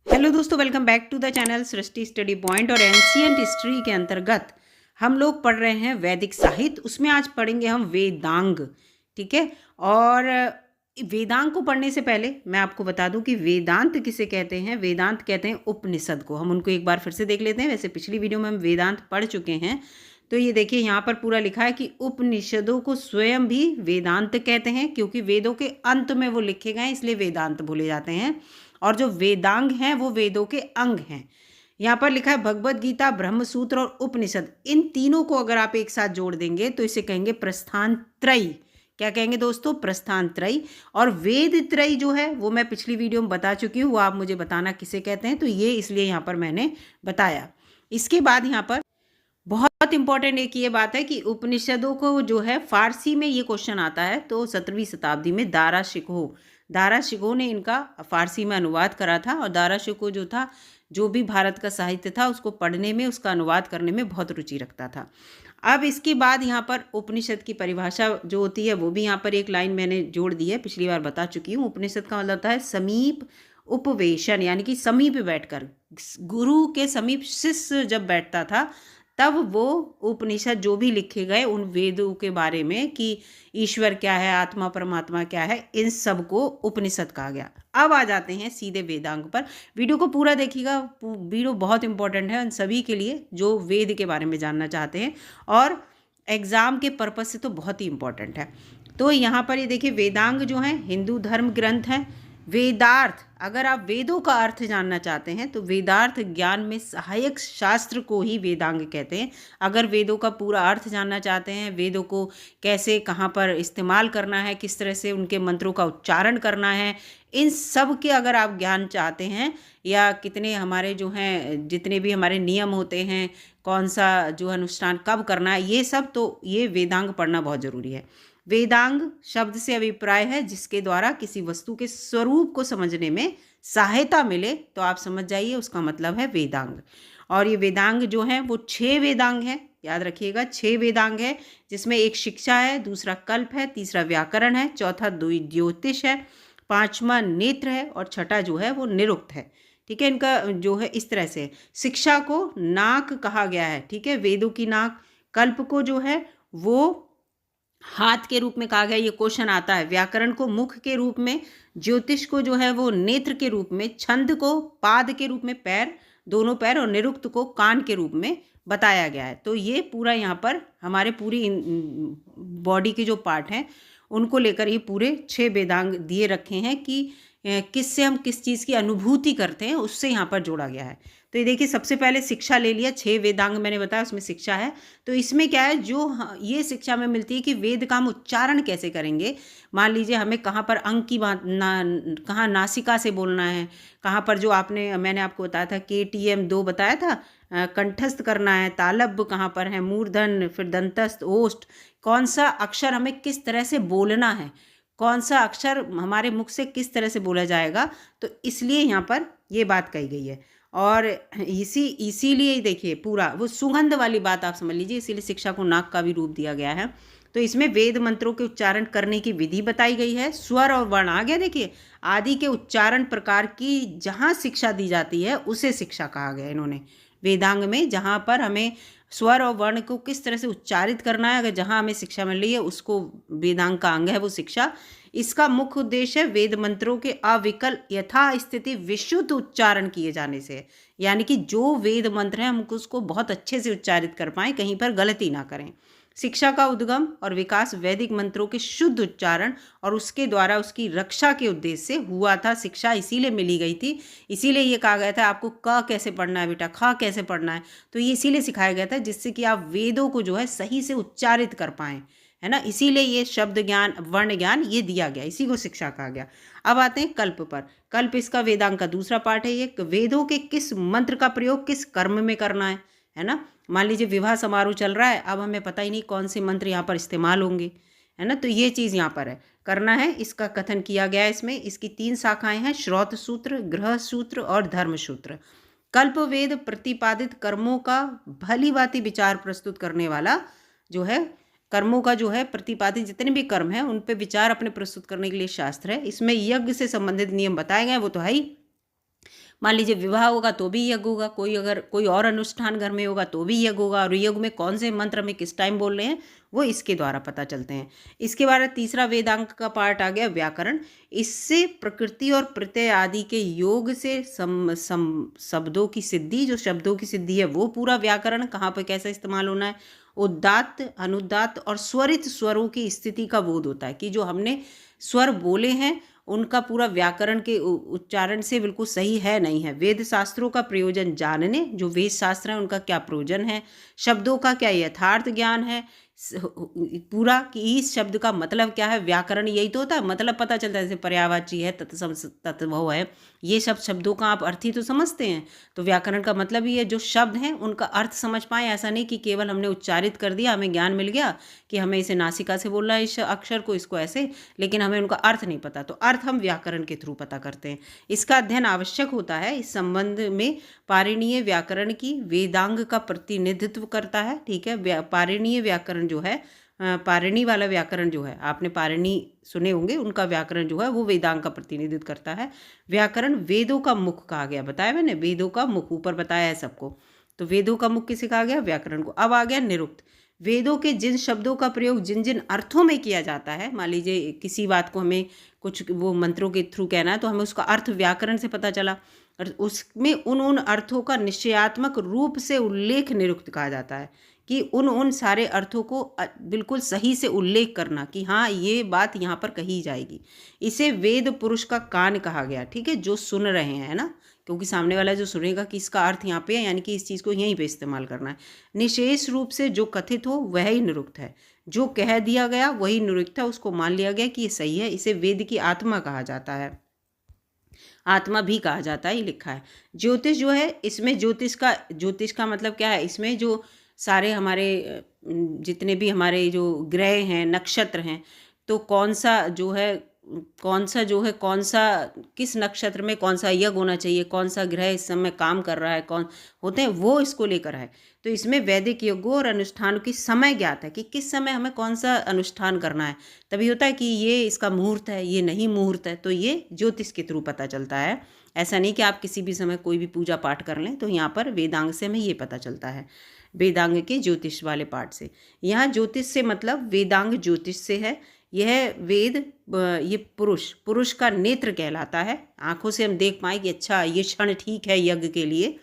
Hello दोस्तों, welcome back to the channel Srishti study point. और ancient history के अंतर्गत हम लोग पढ़ रहे हैं वैदिक साहित्य। उसमें आज पढ़ेंगे हम वेदांग। ठीक है। और वेदांग को पढ़ने से पहले मैं आपको बता दूं कि वेदांत किसे कहते हैं। वेदांत कहते हैं उपनिषद को। हम उनको एक बार फिर से देख लेते हैं। वैसे पिछली वीडियो में हम वेदांत पढ़ चुके हैं। तो ये देखिए, यहाँ पर पूरा लिखा है कि उपनिषदों को स्वयं भी वेदांत कहते हैं, क्योंकि वेदों के अंत में वो लिखे गए, इसलिए वेदांत बोले जाते हैं। और जो वेदांग हैं वो वेदों के अंग हैं। यहाँ पर लिखा है भगवद गीता, ब्रह्मसूत्र और उपनिषद। इन तीनों को अगर आप एक साथ जोड़ देंगे तो इसे कहेंगे प्रस्थान त्रयी। क्या कहेंगे दोस्तों? प्रस्थान त्रयी। और वेद त्रयी जो है वो मैं पिछली वीडियो में बता चुकी हूँ, वो आप मुझे बताना किसे कहते हैं। तो ये इसलिए यहाँ पर मैंने बताया। इसके बाद यहाँ पर बहुत इंपॉर्टेंट एक ये बात है कि उपनिषदों को जो है फारसी में ये क्वेश्चन आता है। तो 17वीं शताब्दी में दारा शिकोह ने इनका फारसी में अनुवाद करा था। और दारा शिकोह जो था, जो भी भारत का साहित्य था उसको पढ़ने में, उसका अनुवाद करने में बहुत रुचि रखता था। अब इसके बाद यहाँ पर उपनिषद की परिभाषा जो होती है वो भी यहाँ पर एक लाइन मैंने जोड़ दी है, पिछली बार बता चुकी हूँ। उपनिषद का मतलब होता है समीप उपवेशन, यानी कि समीप बैठकर। गुरु के समीप शिष्य जब बैठता था तब वो उपनिषद जो भी लिखे गए उन वेदों के बारे में कि ईश्वर क्या है, आत्मा परमात्मा क्या है, इन सब को उपनिषद कहा गया। अब आ जाते हैं सीधे वेदांग पर। वीडियो को पूरा देखिएगा, वीडियो बहुत इंपॉर्टेंट है उन सभी के लिए जो वेद के बारे में जानना चाहते हैं, और एग्ज़ाम के पर्पज़ से तो बहुत ही इंपॉर्टेंट है। तो यहाँ पर ये देखिए, वेदांग जो है हिंदू धर्म ग्रंथ है। वेदार्थ, अगर आप वेदों का अर्थ जानना चाहते हैं तो वेदार्थ ज्ञान में सहायक शास्त्र को ही वेदांग कहते हैं। अगर वेदों का पूरा अर्थ जानना चाहते हैं, वेदों को कैसे कहाँ पर इस्तेमाल करना है, किस तरह से उनके मंत्रों का उच्चारण करना है, इन सब के अगर आप ज्ञान चाहते हैं, या कितने हमारे जो हैं जितने भी हमारे नियम होते हैं, कौन सा जो अनुष्ठान कब करना है, ये सब, तो ये वेदांग पढ़ना बहुत ज़रूरी है। वेदांग शब्द से अभिप्राय है जिसके द्वारा किसी वस्तु के स्वरूप को समझने में सहायता मिले, तो आप समझ जाइए उसका मतलब है वेदांग। और ये वेदांग जो है वो 6 वेदांग है, याद रखिएगा 6 वेदांग है, जिसमें एक शिक्षा है, दूसरा कल्प है, तीसरा व्याकरण है, चौथा ज्योतिष है, पांचवा नेत्र है, और छठा जो है वो निरुक्त है। ठीक है। इनका जो है इस तरह से, शिक्षा को नाक कहा गया है, ठीक है, वेदों की नाक। कल्प को जो है वो हाथ के रूप में कहा गया, ये क्वेश्चन आता है। व्याकरण को मुख के रूप में, ज्योतिष को जो है वो नेत्र के रूप में, छंद को पाद के रूप में, पैर, दोनों पैर, और निरुक्त को कान के रूप में बताया गया है। तो ये पूरा यहाँ पर हमारे पूरी बॉडी के जो पार्ट हैं उनको लेकर ये पूरे 6 वेदांग दिए रखे हैं कि किससे हम किस चीज़ की अनुभूति करते हैं, उससे यहाँ पर जोड़ा गया है। तो ये देखिए, सबसे पहले शिक्षा ले लिया, 6 वेदांग मैंने बताया उसमें शिक्षा है। तो इसमें क्या है, जो ये शिक्षा में मिलती है कि वेद का हम उच्चारण कैसे करेंगे। मान लीजिए हमें कहाँ पर अंग की बात कहाँ नासिका से बोलना है, कहाँ पर जो मैंने आपको बताया था KTM 2 बताया था, कंठस्थ करना है, तालब कहाँ पर है, मूर्धन, फिर दंतस्थ, ओष्ठ, कौन सा अक्षर हमें किस तरह से बोलना है, कौन सा अक्षर हमारे मुख से किस तरह से बोला जाएगा। तो इसलिए यहाँ पर ये बात कही गई है। और इसीलिए देखिए पूरा वो सुगंध वाली बात आप समझ लीजिए, इसीलिए शिक्षा को नाक का भी रूप दिया गया है। तो इसमें वेद मंत्रों के उच्चारण करने की विधि बताई गई है। स्वर और वर्ण आ गया, देखिए आदि के उच्चारण प्रकार की जहाँ शिक्षा दी जाती है उसे शिक्षा कहा गया इन्होंने वेदांग में। जहाँ पर हमें स्वर और वर्ण को किस तरह से उच्चारित करना है, अगर जहाँ हमें शिक्षा मिल रही है उसको वेदांग का अंग है वो शिक्षा। इसका मुख्य उद्देश्य है वेद मंत्रों के अविकल यथास्थिति विशुद्ध उच्चारण किए जाने से, यानी कि जो वेद मंत्र हैं हम उसको बहुत अच्छे से उच्चारित कर पाएँ, कहीं पर गलती ना करें। शिक्षा का उद्गम और विकास वैदिक मंत्रों के शुद्ध उच्चारण और उसके द्वारा उसकी रक्षा के उद्देश्य से हुआ था। शिक्षा इसीलिए मिली गई थी, इसीलिए ये कहा गया था आपको क कैसे पढ़ना है बेटा, ख कैसे पढ़ना है। तो ये इसीलिए सिखाया गया था जिससे कि आप वेदों को जो है सही से उच्चारित कर पाएँ, है ना। इसीलिए ये शब्द ज्ञान, वर्ण ज्ञान ये दिया गया, इसी को शिक्षा कहा गया। अब आते हैं कल्प पर। कल्प इसका वेदांग का दूसरा पार्ट है। ये वेदों के किस मंत्र का प्रयोग किस कर्म में करना है ना। मान लीजिए विवाह समारोह चल रहा है, अब हमें पता ही नहीं कौन से मंत्र यहाँ पर इस्तेमाल होंगे, है ना। तो ये चीज़ यहाँ पर है, करना है, इसका कथन किया गया है इसमें। इसकी 3 शाखाएं हैं, श्रौत सूत्र, गृह सूत्र और धर्म सूत्र। कल्प वेद प्रतिपादित कर्मों का भली भांति विचार प्रस्तुत करने वाला जो है, कर्मों का जो है प्रतिपादित जितने भी कर्म हैं उन पे विचार अपने प्रस्तुत करने के लिए शास्त्र है। इसमें यज्ञ से संबंधित नियम बताए गए, वो तो है ही। मान लीजिए विवाह होगा तो भी यज्ञ होगा, अगर कोई और अनुष्ठान घर में होगा तो भी यज्ञ होगा, और यज्ञ में कौन से मंत्र में किस टाइम बोल रहे हैं वो इसके द्वारा पता चलते हैं। इसके बाद तीसरा वेदांग का पार्ट आ गया व्याकरण। इससे प्रकृति और प्रत्यय आदि के योग से शब्दों की सिद्धि, जो शब्दों की सिद्धि है वो पूरा व्याकरण, कहाँ पर कैसा इस्तेमाल होना है, उदात्त अनुदात्त और स्वरित स्वरों की स्थिति का बोध होता है कि जो हमने स्वर बोले हैं उनका पूरा व्याकरण के उच्चारण से बिल्कुल सही है नहीं है। वेद शास्त्रों का प्रयोजन जानने, जो वेद शास्त्र हैं उनका क्या प्रयोजन है, शब्दों का क्या यथार्थ ज्ञान है पूरा, कि इस शब्द का मतलब क्या है। व्याकरण यही तो होता है, मतलब पता चलता है, जैसे पर्यायवाची है, तत्सम है, ये सब शब्दों का आप अर्थ ही तो समझते हैं। तो व्याकरण का मतलब ही है जो शब्द हैं उनका अर्थ समझ पाएँ, ऐसा नहीं कि केवल हमने उच्चारित कर दिया, हमें ज्ञान मिल गया कि हमें इसे नासिका से बोलना है इस अक्षर को, इसको ऐसे, लेकिन हमें उनका अर्थ नहीं पता। तो अर्थ हम व्याकरण के थ्रू पता करते हैं। इसका अध्ययन आवश्यक होता है। इस संबंध में पाणिनीय व्याकरण की वेदांग का प्रतिनिधित्व करता है। ठीक है, पाणिनीय व्याकरण जो है, पाणिनी वाला व्याकरण जो है, आपने पाणिनी सुने होंगे, उनका व्याकरण जो है वो वेदांग का प्रतिनिधित्व करता है। व्याकरण वेदों का मुख कहा गया, बताया मैंने, वेदों का मुख ऊपर बताया है सबको। तो वेदों का मुख किसे कहा गया, व्याकरण को। अब आ गया निरुक्त। वेदों के जिन शब्दों का प्रयोग जिन जिन अर्थों में किया जाता है, मान लीजिए किसी बात को हमें कुछ वो मंत्रों के थ्रू कहना है तो हमें उसका अर्थ व्याकरण से पता चला, और उसमें उन उन अर्थों का निश्चयात्मक रूप से उल्लेख निरुक्त कहा जाता है, कि उन सारे अर्थों को बिल्कुल सही से उल्लेख करना कि हाँ ये बात यहाँ पर कही जाएगी। इसे वेद पुरुष का कान कहा गया। ठीक है, जो सुन रहे हैं ना, क्योंकि सामने वाला जो सुनेगा कि इसका अर्थ यहाँ पे है, यानी कि इस चीज़ को यहीं पे इस्तेमाल करना है। निशेष रूप से जो कथित हो वह ही निरुक्त है, जो कह दिया गया वही निरुक्त है, उसको मान लिया गया कि ये सही है। इसे वेद की आत्मा कहा जाता है, आत्मा भी कहा जाता है, ये लिखा है। ज्योतिष जो है, इसमें ज्योतिष का मतलब क्या है, इसमें जो सारे हमारे जितने भी हमारे जो ग्रह हैं, नक्षत्र हैं, तो कौन सा जो है किस नक्षत्र में कौन सा यज्ञ होना चाहिए, कौन सा ग्रह इस समय काम कर रहा है, कौन होते हैं, वो इसको लेकर है। तो इसमें वैदिक यज्ञों और अनुष्ठानों की समय ज्ञात है कि किस समय हमें कौन सा अनुष्ठान करना है। तभी होता है कि ये इसका मुहूर्त है, ये नहीं मुहूर्त है, तो ये ज्योतिष के थ्रू पता चलता है। ऐसा नहीं कि आप किसी भी समय कोई भी पूजा पाठ कर लें। तो यहाँ पर वेदांग से हमें ये पता चलता है, वेदांग के ज्योतिष वाले पाठ से। यहाँ ज्योतिष से मतलब वेदांग ज्योतिष से है। यह वेद, ये पुरुष का नेत्र कहलाता है। आंखों से हम देख पाएँ कि अच्छा ये क्षण ठीक है यज्ञ के लिए।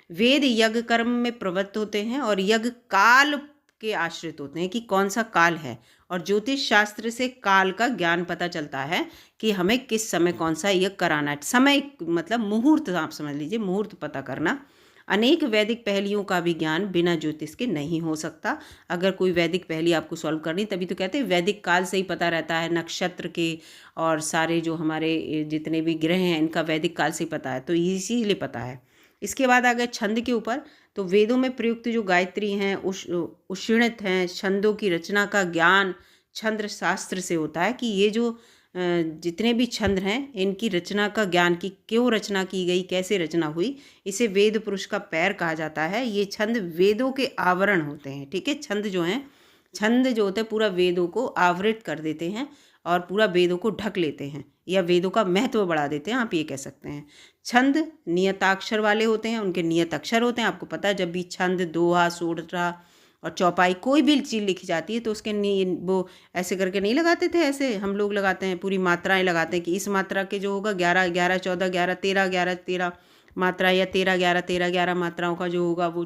वेद यज्ञ कर्म में प्रवृत्त होते हैं और यज्ञ काल के आश्रित होते हैं कि कौन सा काल है, और ज्योतिष शास्त्र से काल का ज्ञान पता चलता है कि हमें किस समय कौन सा यज्ञ कराना है। समय मतलब मुहूर्त, आप समझ लीजिए, मुहूर्त पता करना। अनेक वैदिक पहेलियों का भी ज्ञान बिना ज्योतिष के नहीं हो सकता। अगर कोई वैदिक पहेली आपको सॉल्व करनी, तभी तो कहते हैं वैदिक काल से ही पता रहता है, नक्षत्र के और सारे जो हमारे जितने भी ग्रह हैं इनका वैदिक काल से ही पता है, तो इसीलिए पता है। इसके बाद आ गए छंद के ऊपर। तो वेदों में प्रयुक्त जो गायत्री हैं, उष्णित हैं, छंदों की रचना का ज्ञान छंद शास्त्र से होता है कि ये जो जितने भी छंद हैं इनकी रचना का ज्ञान, की क्यों रचना की गई, कैसे रचना हुई, इसे वेद पुरुष का पैर कहा जाता है। ये छंद वेदों के आवरण होते हैं। ठीक है, छंद जो होते हैं पूरा वेदों को आवृत कर देते हैं और पूरा वेदों को ढक लेते हैं, या वेदों का महत्व बढ़ा देते हैं, आप ये कह सकते हैं। छंद नियताक्षर वाले होते हैं, उनके नियत अक्षर होते हैं। आपको पता है जब भी छंद, दोहा, सोरठा और चौपाई कोई भी चीज़ लिखी जाती है तो उसके वो ऐसे करके नहीं लगाते थे, ऐसे हम लोग लगाते हैं, पूरी मात्राएं लगाते हैं कि इस मात्रा के जो होगा 11 11 14 11 13 11 13 मात्रा, या 13 11 13 11 मात्राओं का जो होगा वो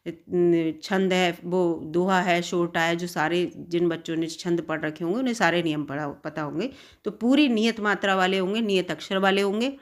छंद है, वो दोहा है, सोरठा है। जो सारे जिन बच्चों ने छंद पढ़ रखे होंगे उन्हें सारे नियम पता होंगे, तो पूरी नियत मात्रा वाले होंगे, नियत अक्षर वाले होंगे।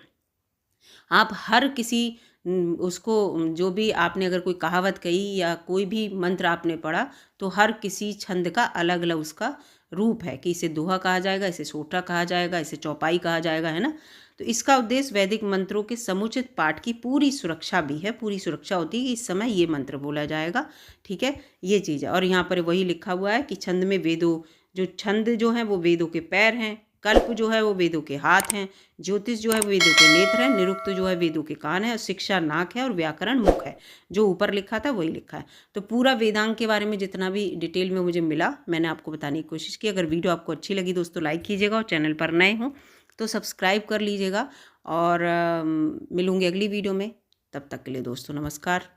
आप हर किसी उसको जो भी आपने अगर कोई कहावत कही या कोई भी मंत्र आपने पढ़ा, तो हर किसी छंद का अलग अलग उसका रूप है कि इसे दोहा कहा जाएगा, इसे सोरठा कहा जाएगा, इसे चौपाई कहा जाएगा, है ना। तो इसका उद्देश्य वैदिक मंत्रों के समुचित पाठ की पूरी सुरक्षा भी है। पूरी सुरक्षा होती है कि इस समय ये मंत्र बोला जाएगा। ठीक है, ये चीज़ है। और यहाँ पर वही लिखा हुआ है कि छंद में छंद जो हैं वो वेदों के पैर हैं, कल्प जो है वो वेदों के हाथ हैं, ज्योतिष जो है वो वेदों के नेत्र हैं, निरुक्त जो है वेदों के कान है, और शिक्षा नाक है, और व्याकरण मुख है। जो ऊपर लिखा था वही लिखा है। तो पूरा वेदांग के बारे में जितना भी डिटेल में मुझे मिला मैंने आपको बताने की कोशिश की। अगर वीडियो आपको अच्छी लगी दोस्तों लाइक कीजिएगा, और चैनल पर नए हों तो सब्सक्राइब कर लीजिएगा और मिलूँगी अगली वीडियो में। तब तक के लिए दोस्तों नमस्कार।